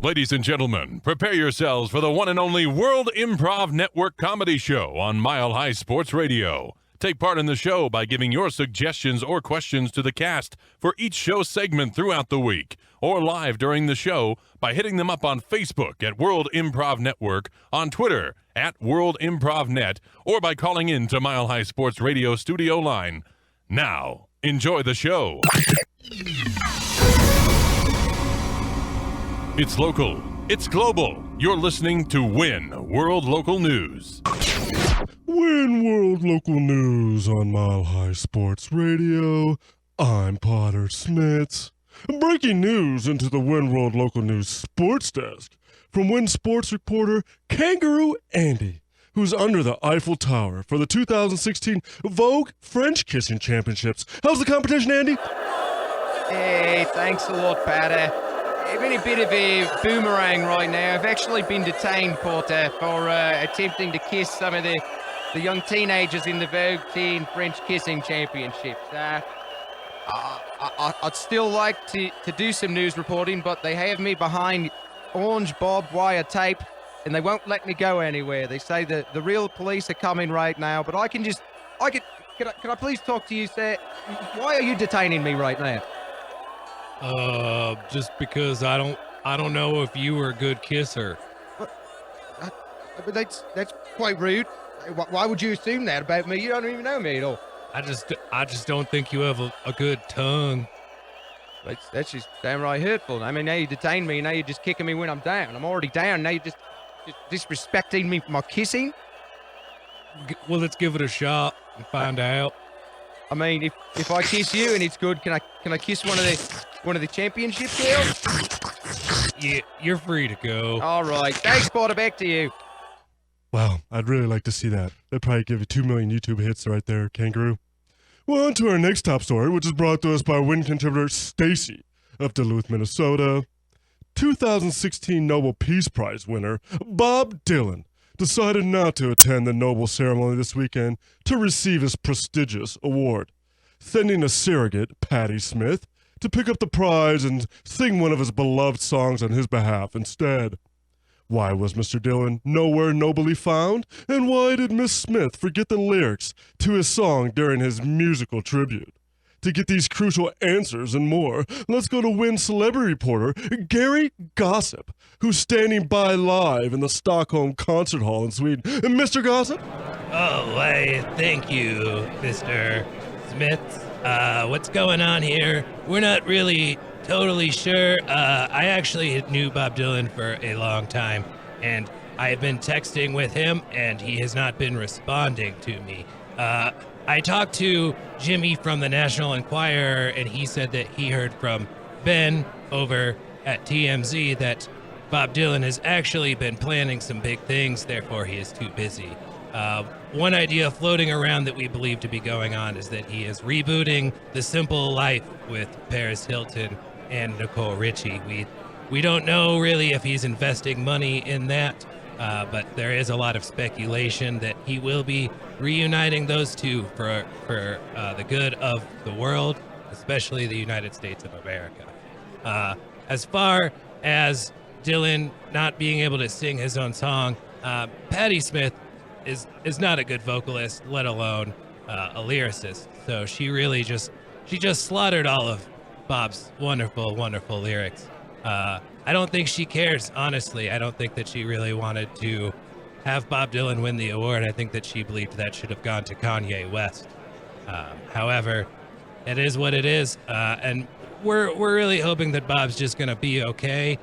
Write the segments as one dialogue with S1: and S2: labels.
S1: Ladies and gentlemen, prepare yourselves for the one and only World Improv Network comedy show on Mile High Sports Radio. Take part in the show by giving your suggestions or questions to the cast for each show segment throughout the week, or live during the show by hitting them up on Facebook at World Improv Network, on Twitter at World Improv Net, or by calling in to Mile High Sports Radio studio line. Now, enjoy the show. It's local. It's global. You're listening to Win World Local News.
S2: Win World Local News on Mile High Sports Radio. I'm Potter Smith. Breaking news into the Win World Local News Sports Desk from Win Sports reporter Kangaroo Andy, who's under the Eiffel Tower for the 2016 Vogue French Kissing Championships. How's the competition, Andy?
S3: Hey, thanks a lot, Patter. I've been a bit of a boomerang right now. I've actually been detained, Porter, for attempting to kiss some of the young teenagers in the Vogue Teen French Kissing Championships. I'd still like to do some news reporting, but they have me behind orange barbed wire tape, and they won't let me go anywhere. They say that the real police are coming right now, but can I please talk to you, sir? Why are you detaining me right now?
S4: Just because I don't know if you were a good kisser.
S3: But that's quite rude. Why would you assume that about me? You don't even know me at all.
S4: I just don't think you have a good tongue.
S3: That's just downright hurtful. I mean, now you detain me, now you're just kicking me when I'm down. I'm already down, now you're just disrespecting me for my kissing?
S4: Well, let's give it a shot and find out.
S3: I mean, if I kiss you and it's good, can I kiss one of the championship girls?
S4: Yeah, you're free to go.
S3: All right, thanks, Porter. Back to you.
S2: Wow, I'd really like to see that. That'd probably give you 2 million YouTube hits right there, Kangaroo. Well, on to our next top story, which is brought to us by Win contributor Stacy of Duluth, Minnesota. 2016 Nobel Peace Prize winner Dob Dylan decided not to attend the Nobel ceremony this weekend to receive his prestigious award, sending a surrogate, Patti Smith, to pick up the prize and sing one of his beloved songs on his behalf instead. Why was Mr. Dylan nowhere nobly found? And why did Miss Smith forget the lyrics to his song during his musical tribute? To get these crucial answers and more, let's go to Win celebrity reporter Gary Gossip, who's standing by live in the Stockholm Concert Hall in Sweden. Mr. Gossip?
S4: Oh, why, thank you, Mr. Smith. What's going on here? We're not really totally sure. I actually knew Dob Dylan for a long time, and I have been texting with him, and he has not been responding to me. I talked to Jimmy from the National Enquirer, and he said that he heard from Ben over at TMZ that Dob Dylan has actually been planning some big things, therefore he is too busy. One idea floating around that we believe to be going on is that he is rebooting The Simple Life with Paris Hilton and Nicole Richie. We don't know really if he's investing money in that, but there is a lot of speculation that he will be reuniting those two for the good of the world, especially the United States of America. As far as Dylan not being able to sing his own song, Patti Smith is not a good vocalist, let alone a lyricist. So she just slaughtered all of Bob's wonderful, wonderful lyrics. I don't think she cares, honestly. I don't think that she really wanted to have Dob Dylan win the award. I think that she believed that should have gone to Kanye West. However, it is what it is, and we're really hoping that Bob's just gonna be okay.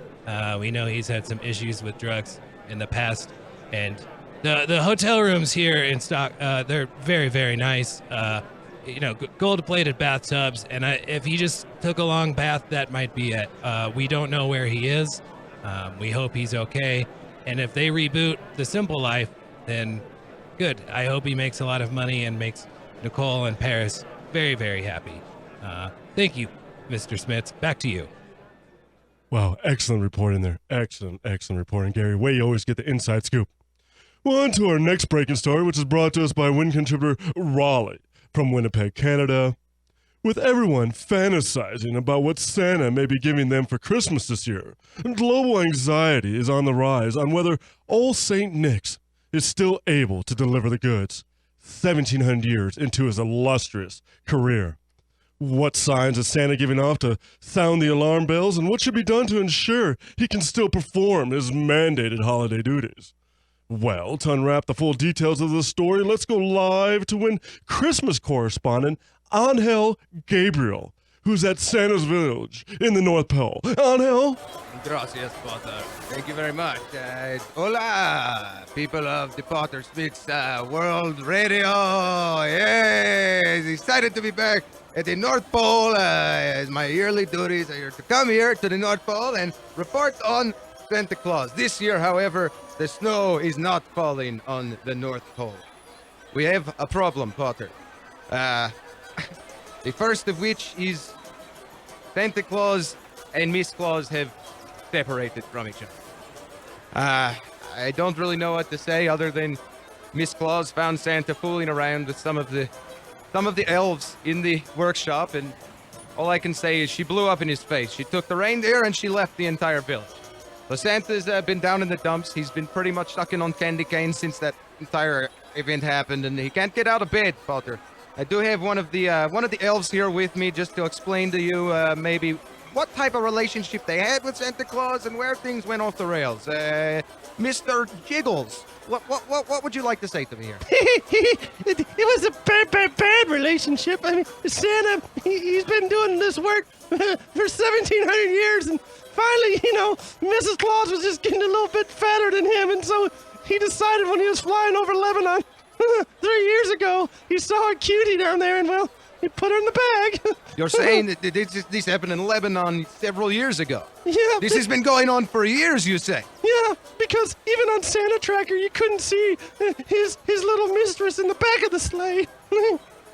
S4: We know he's had some issues with drugs in the past, and the hotel rooms here in Stock, they're very, very nice. Gold-plated bathtubs, and if he just took a long bath, that might be it. We don't know where he is. We hope he's okay. And if they reboot The Simple Life, then good. I hope he makes a lot of money and makes Nicole and Paris very, very happy. Thank you, Mr. Smith. Back to you.
S2: Wow, excellent reporting there. Excellent reporting, Gary. Way you always get the inside scoop. Well, on to our next breaking story, which is brought to us by Win contributor Raleigh from Winnipeg, Canada. With everyone fantasizing about what Santa may be giving them for Christmas this year, global anxiety is on the rise on whether old St. Nick's is still able to deliver the goods 1,700 years into his illustrious career. What signs is Santa giving off to sound the alarm bells, and what should be done to ensure he can still perform his mandated holiday duties? Well, to unwrap the full details of the story, let's go live to win Christmas correspondent Angel Gabriel, who's at Santa's Village in the North Pole. Angel?
S3: Gracias, Potter. Thank you very much. Hola, people of the Potter Smith's World Radio. Yes, excited to be back at the North Pole. As my yearly duties are to come here to the North Pole and report on Santa Claus. This year, however, the snow is not falling on the North Pole. We have a problem, Potter. The first of which is Santa Claus and Miss Claus have separated from each other. I don't really know what to say other than Miss Claus found Santa fooling around with some of the elves in the workshop, and all I can say is she blew up in his face. She took the reindeer and she left the entire village. So Santa's been down in the dumps. He's been pretty much sucking on candy canes since that entire event happened, and he can't get out of bed, Potter. I do have one of the elves here with me just to explain to you maybe what type of relationship they had with Santa Claus and where things went off the rails. Mr. Jiggles, what would you like to say to me here?
S5: It was a bad relationship. I mean, Santa, he's been doing this work for 1,700 years, and finally, Mrs. Claus was just getting a little bit fatter than him, and so he decided when he was flying over Lebanon 3 years ago, he saw a cutie down there, and well, he put her in the bag.
S3: You're saying that this happened in Lebanon several years ago?
S5: Yeah.
S3: This has been going on for years, you say?
S5: Yeah, because even on Santa Tracker, you couldn't see his little mistress in the back of the sleigh.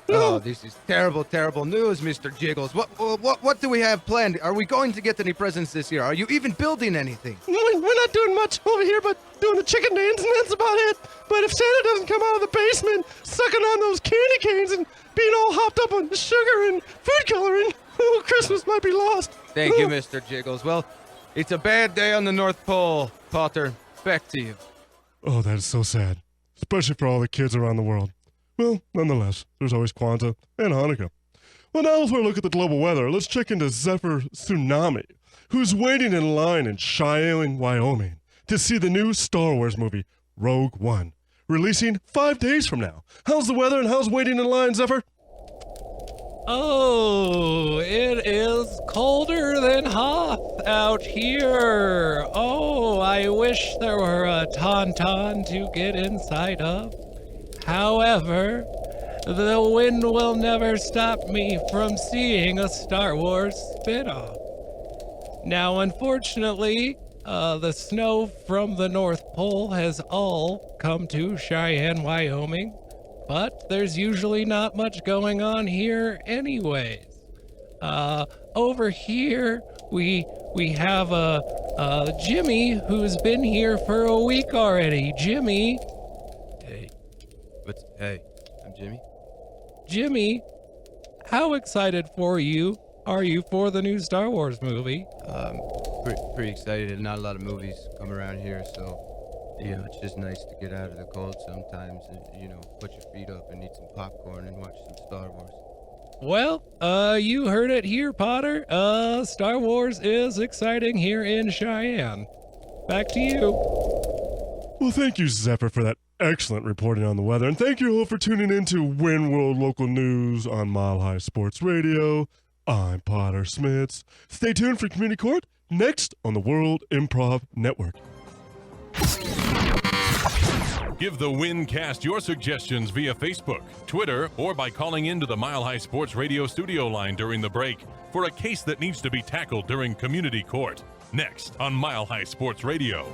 S3: Oh, this is terrible, terrible news, Mr. Jiggles. What do we have planned? Are we going to get any presents this year? Are you even building anything?
S5: We're not doing much over here but doing the chicken dance, and that's about it. But if Santa doesn't come out of the basement sucking on those candy canes and being all hopped up on sugar and food coloring, Christmas might be lost.
S3: Thank you, Mr. Jiggles. Well, it's a bad day on the North Pole, Potter. Back to you.
S2: Oh, that is so sad, especially for all the kids around the world. Well, nonetheless, there's always Kwanzaa and Hanukkah. Well, now before we look at the global weather, let's check into Zephyr Tsunami, who's waiting in line in Cheyenne, Wyoming, to see the new Star Wars movie, Rogue One, releasing 5 days from now. How's the weather and how's waiting in line, Zephyr?
S4: Oh, it is colder than Hoth out here. Oh, I wish there were a tauntaun to get inside of. However, the wind will never stop me from seeing a Star Wars spin-off. Now, unfortunately, the snow from the North Pole has all come to Cheyenne, Wyoming, but there's usually not much going on here anyways. Over here, we have Jimmy, who's been here for a week already. Jimmy.
S3: Hey, I'm Jimmy.
S4: Jimmy, how excited are you for the new Star Wars movie?
S3: Pretty excited. Not a lot of movies come around here, so it's just nice to get out of the cold sometimes and put your feet up and eat some popcorn and watch some Star Wars.
S4: Well, you heard it here, Potter. Star Wars is exciting here in Cheyenne. Back to you.
S2: Well, thank you, Zephyr, for that excellent reporting on the weather, and thank you all for tuning in to Win World Local News on Mile High Sports Radio. I'm Potter Smiths. Stay tuned for Community Court next on the World Improv Network.
S1: Give the Wincast your suggestions via Facebook, Twitter, or by calling into the Mile High Sports Radio studio line during the break for a case that needs to be tackled during Community Court. Next on Mile High Sports Radio.